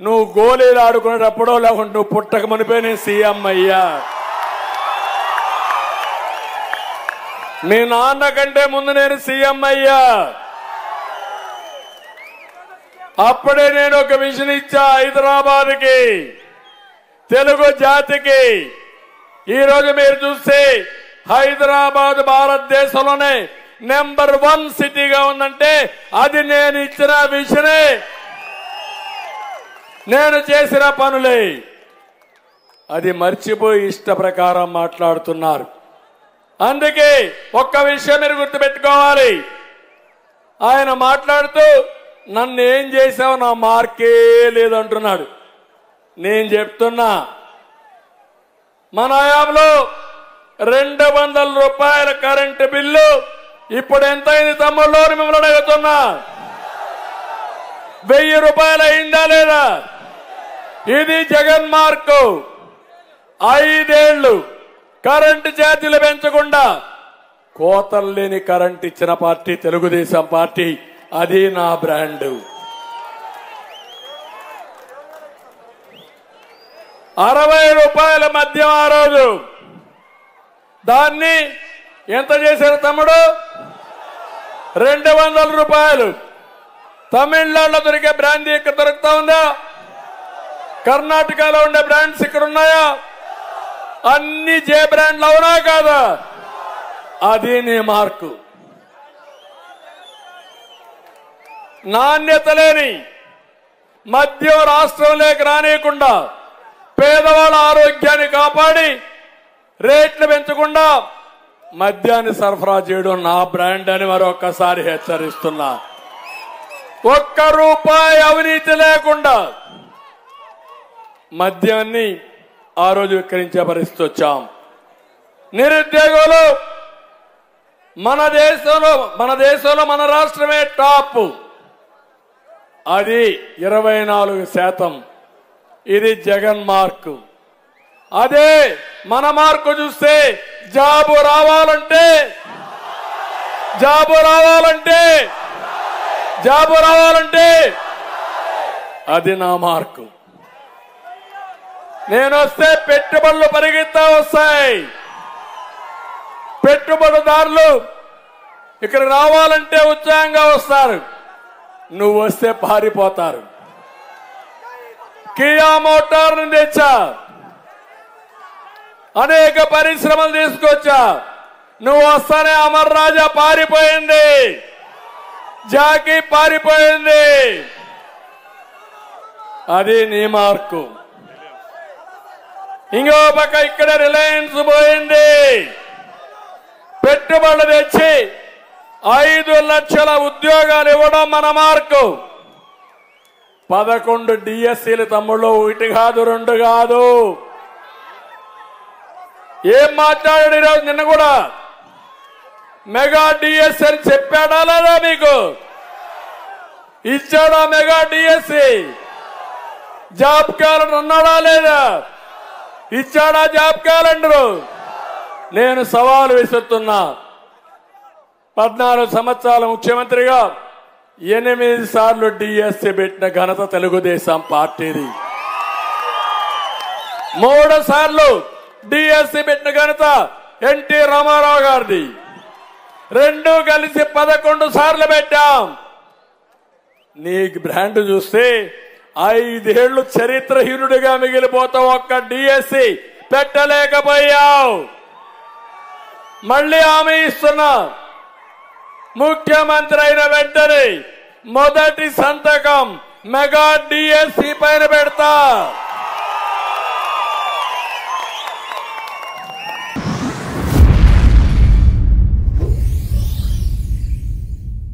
నువ్వు గోళీలు ఆడుకునేటప్పుడో లేకుంటే నువ్వు పుట్టక మునిపే నేను సీఎం అయ్యా. మీ నాన్న కంటే ముందు నేను సీఎం అయ్యా. అప్పుడే నేను ఒక విజన్ ఇచ్చా హైదరాబాద్కి, తెలుగు జాతికి. ఈరోజు మీరు చూస్తే హైదరాబాద్ భారతదేశంలోనే నెంబర్ 1 సిటీగా ఉందంటే అది నేను ఇచ్చిన విజనే, నేను చేసిన పనులే. అది మర్చిపోయి ఇష్ట ప్రకారం మాట్లాడుతున్నారు. అందుకే ఒక్క విషయం మీరు గుర్తుపెట్టుకోవాలి. ఆయన మాట్లాడుతూ నన్ను ఏం చేశావు, నా మార్కే లేదంటున్నాడు. నేను చెప్తున్నా, మన హయాంలో 200 రూపాయల కరెంటు బిల్లు ఇప్పుడు ఎంతైంది తమ్ముళ్ళు? మిమ్మల్ని అడుగుతున్నా, 1000 రూపాయలు అయిందా లేదా? ఇది జగన్ మార్కు. 5 ఏళ్లు కరెంటు ఛార్జీలు పెంచకుండా కోతలు లేని కరెంట్ ఇచ్చిన పార్టీ తెలుగుదేశం పార్టీ. అది నా బ్రాండ్. 60 రూపాయల మద్యం ఆ రోజు, దాన్ని ఎంత చేశారు తమ్ముడు? 200 రూపాయలు. తమిళనాడులో దొరికే బ్రాండీ ఇక్కడ దొరుకుతా ఉందా? కర్ణాటకలో ఉండే బ్రాండ్స్ ఇక్కడ ఉన్నాయా? అన్ని జే బ్రాండ్లు అవునా కాదా? అది నీ మార్కు. నాణ్యత లేని మద్యం రాష్ట్రంలోకి రానియకుండా, పేదవాళ్ళ ఆరోగ్యాన్ని కాపాడి రేట్లు పెంచకుండా మద్యాన్ని సరఫరా చేయడం నా బ్రాండ్ అని మరొకసారి హెచ్చరిస్తున్నా. 1 రూపాయి అవినీతి లేకుండా మద్యాన్ని ఆ రోజు విక్రయించే పరిస్థితి వచ్చాం. నిరుద్యోగులు మన దేశంలో మన రాష్ట్రమే టాప్. అది 24%. ఇది జగన్ మార్కు. అదే మన మార్కు చూస్తే జాబు రావాలంటే అది నా మార్కు. నేను వస్తే పెట్టుబడులు పరిగెత్తా వస్తాయి. పెట్టుబడిదారులు ఇక్కడ రావాలంటే ఉత్సాహంగా వస్తారు. నువ్వు వస్తే పారిపోతారు. కియా మోటార్ తెచ్చా, అనేక పరిశ్రమలు తీసుకొచ్చా. నువ్వు వస్తానే అమర్ రాజా పారిపోయింది, జాకీ పారిపోయింది. అది నీ మార్కు. ఇంకో పక్క ఇక్కడ రిలయన్స్ పోయింది. పెట్టుబడులు తెచ్చి 5 లక్షల ఉద్యోగాలు ఇవ్వడం మన మార్కు. 11 డిఎస్సీలు తమ్ముళ్ళు, 1 కాదు 2 కాదు. ఏం మాట్లాడాడు ఈరోజు? నిన్న కూడా మెగా డిఎస్సీ అని చెప్పాడా లేదా? మీకు ఇచ్చాడా మెగా డిఎస్సీ? జాబ్ క్యాలెండర్ అన్నాడా లేదా? ఇచ్చాడా జాబ్ క్యాలెండర్? నేను సవాలు విసురుతున్నా. 14 సంవత్సరాల ముఖ్యమంత్రిగా 8 సార్లు డిఎస్సీ పెట్టిన ఘనత తెలుగుదేశం పార్టీది. 3 సార్లు డిఎస్సీ పెట్టిన ఘనత ఎన్టీ రామారావు గారిది. 2 కలిసి 11 సార్లు పెట్టాం. నీ బ్రాండ్ చూస్తే 5 ఏళ్లు చరిత్రహీనుడిగా మిగిలిపోతావు. ఒక్క డిఎస్సీ పెట్టలేకపోయావు. మళ్ళీ హామీ ఇస్తున్నా, ముఖ్యమంత్రి అయిన వెంటనే మొదటి సంతకం మెగా డిఎస్సీ పైన పెడతా.